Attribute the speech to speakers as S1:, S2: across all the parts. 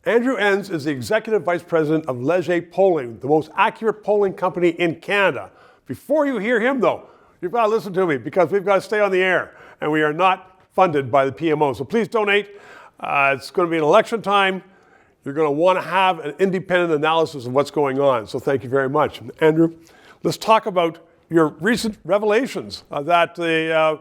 S1: Andrew Enns is the Executive Vice President of Leger Polling, the most accurate polling company in Canada. Before you hear him, though, you've got to listen to me because we've got to stay on the air, and we are not funded by the PMO. So please donate. It's going to be an election time. You're going to want to have an independent analysis of what's going on. So thank you very much. Andrew, let's talk about your recent revelations that the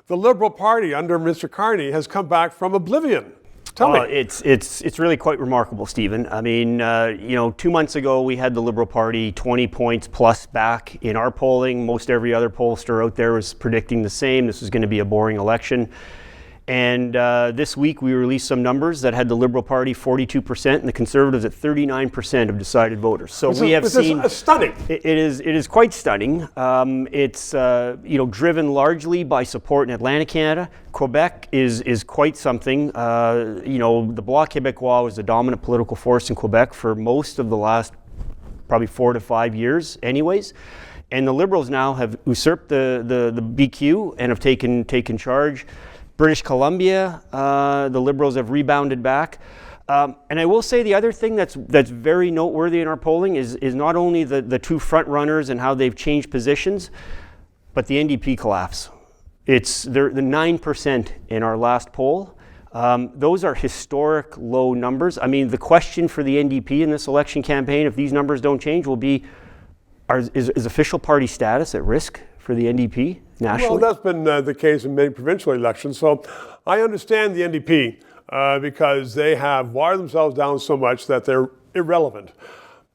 S1: Liberal Party under Mr. Carney has come back from oblivion. Tell me.
S2: It's really quite remarkable, Stephen. I mean, 2 months ago we had the Liberal Party 20 points plus back in our polling. Most every other pollster out there was predicting the same. This was going to be a boring election. And this week we released some numbers that had the Liberal Party 42% and the Conservatives at 39% of decided voters. So we have seen.
S1: This is stunning.
S2: It is quite stunning. It's driven largely by support in Atlantic Canada. Quebec is quite something. The Bloc Québécois was the dominant political force in Quebec for most of the last probably 4 to 5 years, anyways. And the Liberals now have usurped the BQ and have taken charge. British Columbia, the Liberals have rebounded back. And I will say the other thing that's very noteworthy in our polling is not only the two front runners and how they've changed positions, but the NDP collapse. They're the 9% in our last poll. Those are historic low numbers. I mean, the question for the NDP in this election campaign, if these numbers don't change, will be, is official party status at risk for the NDP nationally?
S1: Well, that's been the case in many provincial elections. So I understand the NDP because they have watered themselves down so much that they're irrelevant.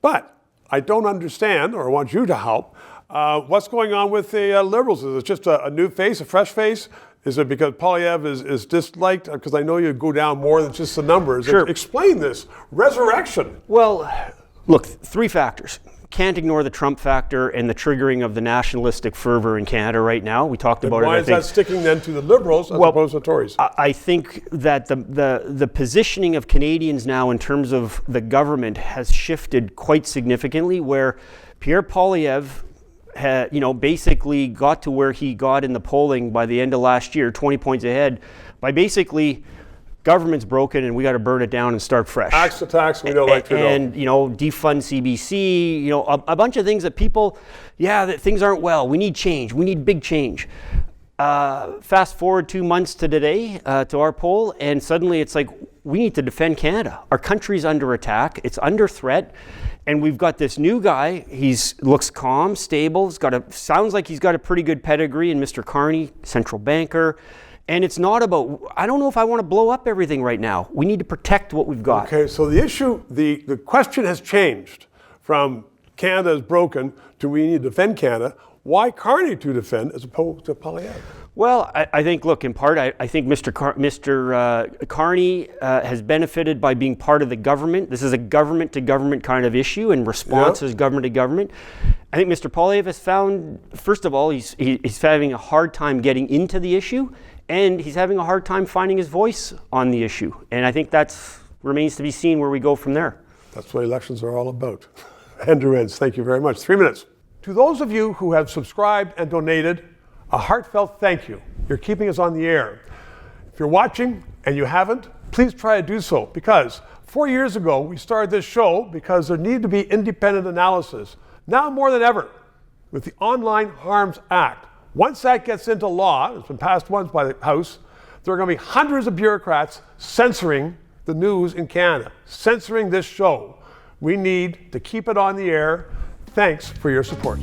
S1: But I don't understand, or want you to help, what's going on with the Liberals. Is it just a new face, a fresh face? Is it because Poilievre is disliked? Because I know you go down more than just the numbers.
S2: Sure.
S1: Explain this resurrection.
S2: Well, look, 3 factors. Can't ignore the Trump factor and the triggering of the nationalistic fervor in Canada right now. We talked about it.
S1: Why is that sticking then to the Liberals as opposed to the Tories?
S2: I think that the positioning of Canadians now in terms of the government has shifted quite significantly, where Pierre Poilievre basically got to where he got in the polling by the end of last year, 20 points ahead, by basically government's broken and we got to burn it down and start fresh.
S1: Axe to tax, we don't like Trudeau.
S2: And, defund CBC, a bunch of things that people, that things aren't well. We need change. We need big change. Fast forward 2 months to today, to our poll, and suddenly it's like, we need to defend Canada. Our country's under attack. It's under threat. And we've got this new guy. He looks calm, stable. Sounds like he's got a pretty good pedigree in Mr. Carney, central banker. And it's not about, I don't know if I want to blow up everything right now. We need to protect what we've got.
S1: Okay, so the issue, the question has changed from Canada is broken to we need to defend Canada. Why Carney to defend as opposed to Poilievre?
S2: Well, I think, look, in part, I think Mr. Carney has benefited by being part of the government. This is a government-to-government kind of issue, and response is government-to-government. I think Mr. Poilievre has found, first of all, he's having a hard time getting into the issue, and he's having a hard time finding his voice on the issue. And I think that remains to be seen where we go from there.
S1: That's what elections are all about. Andrew Enns, thank you very much. 3 minutes. To those of you who have subscribed and donated, a heartfelt thank you. You're keeping us on the air. If you're watching and you haven't, please try to do so, because 4 years ago we started this show because there needed to be independent analysis. Now more than ever, with the Online Harms Act, once that gets into law, it's been passed once by the House, there are going to be hundreds of bureaucrats censoring the news in Canada, censoring this show. We need to keep it on the air. Thanks for your support.